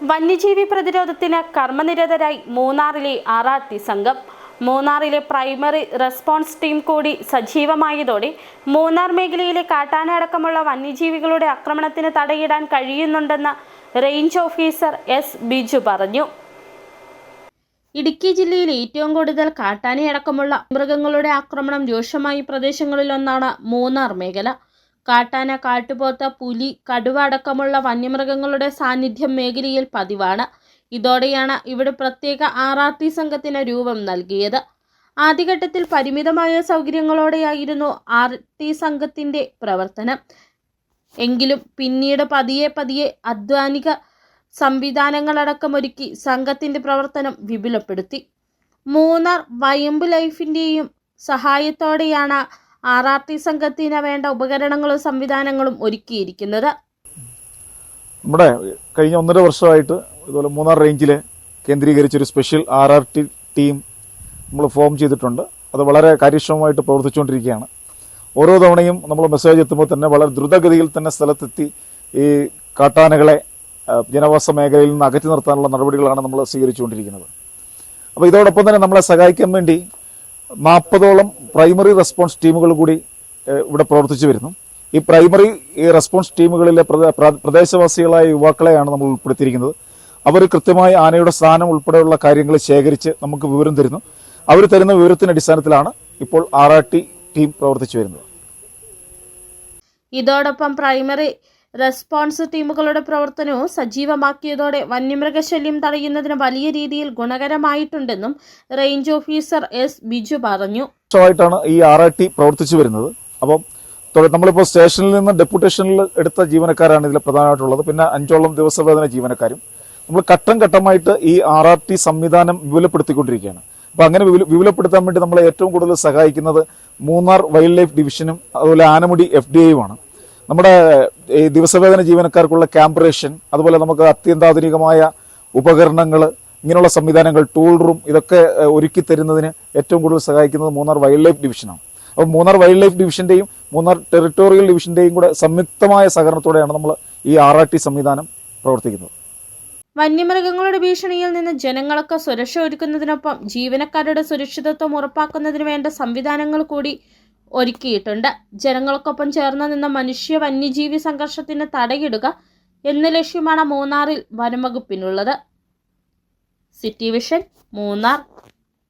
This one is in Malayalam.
വന്യജീവി പ്രതിരോധത്തിന് കർമ്മനിരതരായി മൂന്നാറിലെ RRT സംഘം. മൂന്നാറിലെ പ്രൈമറി റെസ്പോൺസ് ടീം കൂടി സജീവമായതോടെ മൂന്നാർ മേഖലയിലെ കാട്ടാന അടക്കമുള്ള വന്യജീവികളുടെ ആക്രമണത്തിന് തടയിടാൻ കഴിയുന്നുണ്ടെന്ന് റേഞ്ച് ഓഫീസർ S. ബിജു പറഞ്ഞു. ഇടുക്കി ജില്ലയിൽ ഏറ്റവും കൂടുതൽ കാട്ടാനയടക്കമുള്ള മൃഗങ്ങളുടെ ആക്രമണം രൂക്ഷമായ പ്രദേശങ്ങളിലൊന്നാണ് മൂന്നാർ മേഖല. കാട്ടാന, കാട്ടുപോത്ത്, പുലി, കടുവ അടക്കമുള്ള വന്യമൃഗങ്ങളുടെ സാന്നിധ്യം മേഖലയിൽ പതിവാണ്. ഇതോടെയാണ് ഇവിടെ പ്രത്യേക RRT സംഘത്തിന് രൂപം നൽകിയത്. ആദ്യഘട്ടത്തിൽ പരിമിതമായ സൗകര്യങ്ങളോടെയായിരുന്നു RRT സംഘത്തിന്റെ പ്രവർത്തനം. എങ്കിലും പിന്നീട് പതിയെ അധ്വാനിക സംവിധാനങ്ങളടക്കമൊരുക്കി സംഘത്തിന്റെ പ്രവർത്തനം വിപുലപ്പെടുത്തി. മൂന്നാർ വൈൽഡ് ലൈഫിന്റെയും സഹായത്തോടെയാണ് RRT സംഘത്തിന് വേണ്ട ഉപകരണങ്ങളും സംവിധാനങ്ങളും ഒരുക്കിയിരിക്കുന്നത്. നമ്മുടെ കഴിഞ്ഞ 1.5 വർഷമായിട്ട് ഇതുപോലെ മൂന്നാർ റേഞ്ചിലെ കേന്ദ്രീകരിച്ചൊരു സ്പെഷ്യൽ RRT ടീം നമ്മൾ ഫോം ചെയ്തിട്ടുണ്ട്. അത് വളരെ കാര്യക്ഷമമായിട്ട് പ്രവർത്തിച്ചുകൊണ്ടിരിക്കുകയാണ്. ഓരോ തവണയും നമ്മൾ മെസ്സേജ് എത്തുമ്പോൾ തന്നെ വളരെ ദ്രുതഗതിയിൽ തന്നെ സ്ഥലത്തെത്തി ഈ കാട്ടാനകളെ ജനവാസ മേഖലയിൽ നിന്ന് അകറ്റി നിർത്താനുള്ള നടപടികളാണ് നമ്മൾ സ്വീകരിച്ചുകൊണ്ടിരിക്കുന്നത്. അപ്പോൾ ഇതോടൊപ്പം തന്നെ നമ്മളെ സഹായിക്കാൻ വേണ്ടി 40ഓളം പ്രൈമറി റെസ്പോൺസ് ടീമുകൾ കൂടി ഇവിടെ പ്രവർത്തിച്ചു വരുന്നു. ഈ പ്രൈമറി റെസ്പോൺസ് ടീമുകളിലെ പ്രദേശവാസികളായ യുവാക്കളെയാണ് നമ്മൾ ഉൾപ്പെടുത്തിയിരിക്കുന്നത്. അവർ കൃത്യമായി ആനയുടെ സ്ഥാനം ഉൾപ്പെടെയുള്ള കാര്യങ്ങൾ ശേഖരിച്ച് നമുക്ക് വിവരം തരുന്നു. അവർ തരുന്ന വിവരത്തിന്റെ അടിസ്ഥാനത്തിലാണ് ഇപ്പോൾ RRT ടീം പ്രവർത്തിച്ചു വരുന്നത്. ഇതോടൊപ്പം പ്രൈമറി റെസ്പോൺസ് ടീമുകളുടെ പ്രവർത്തനവും സജീവമാക്കിയതോടെ വന്യമൃഗശല്യം തടയുന്നതിന് വലിയ രീതിയിൽ ഗുണകരമായിട്ടുണ്ടെന്നും റേഞ്ച് ഓഫീസർ S. ബിജു പറഞ്ഞു. ഈ RRT പ്രവർത്തിച്ചു വരുന്നത്. അപ്പം നമ്മളിപ്പോൾ സ്റ്റേഷനിൽ നിന്ന് ഡെപ്യൂട്ടേഷനിൽ എടുത്ത ജീവനക്കാരാണ് ഇതിൽ പ്രധാനമായിട്ടുള്ളത്. പിന്നെ 5ഓളം ദിവസവേതന ജീവനക്കാരും. നമ്മൾ ഘട്ടം ഘട്ടമായിട്ട് ഈ RRT സംവിധാനം വിപുലപ്പെടുത്തിക്കൊണ്ടിരിക്കുകയാണ്. അപ്പോൾ അങ്ങനെ വിപുലപ്പെടുത്താൻ വേണ്ടി നമ്മളെ ഏറ്റവും കൂടുതൽ സഹായിക്കുന്നത് മൂന്നാർ വൈൽഡ് ലൈഫ് ഡിവിഷനും അതുപോലെ ആനമുടി FDIയുമാണ്. നമ്മുടെ ഈ ദിവസവേതന ജീവനക്കാർക്കുള്ള ക്യാമ്പ് റേഷൻ, അതുപോലെ നമുക്ക് അത്യന്താധുനികമായ ഉപകരണങ്ങൾ, ഇങ്ങനെയുള്ള സംവിധാനങ്ങൾ, ടൂൾ റൂം, ഇതൊക്കെ ഒരുക്കി തരുന്നതിന് ഏറ്റവും കൂടുതൽ സഹായിക്കുന്നത് മൂന്നാർ വൈൽഡ് ലൈഫ് ഡിവിഷനാണ്. അപ്പോൾ മൂന്നാർ വൈൽഡ് ലൈഫ് ഡിവിഷന്റെയും മൂന്നാർ ടെറിട്ടോറിയൽ ഡിവിഷന്റെയും കൂടെ സംയുക്തമായ സഹകരണത്തോടെയാണ് നമ്മൾ ഈ RRT സംവിധാനം പ്രവർത്തിക്കുന്നത്. വന്യമൃഗങ്ങളുടെ ഭീഷണിയിൽ നിന്ന് ജനങ്ങൾക്ക് സുരക്ഷ ഒരുക്കുന്നതിനൊപ്പം ജീവനക്കാരുടെ സുരക്ഷിതത്വം ഉറപ്പാക്കുന്നതിന് വേണ്ട സംവിധാനങ്ങൾ കൂടി ഒരുക്കിയിട്ടുണ്ട്. ജനങ്ങൾക്കൊപ്പം ചേർന്ന് നിന്ന് മനുഷ്യ വന്യജീവി സംഘർഷത്തിന് തടയിടുക എന്ന ലക്ഷ്യമാണ് മൂന്നാറിൽ വനംവകുപ്പിനുള്ളത്. City vision, Munnar.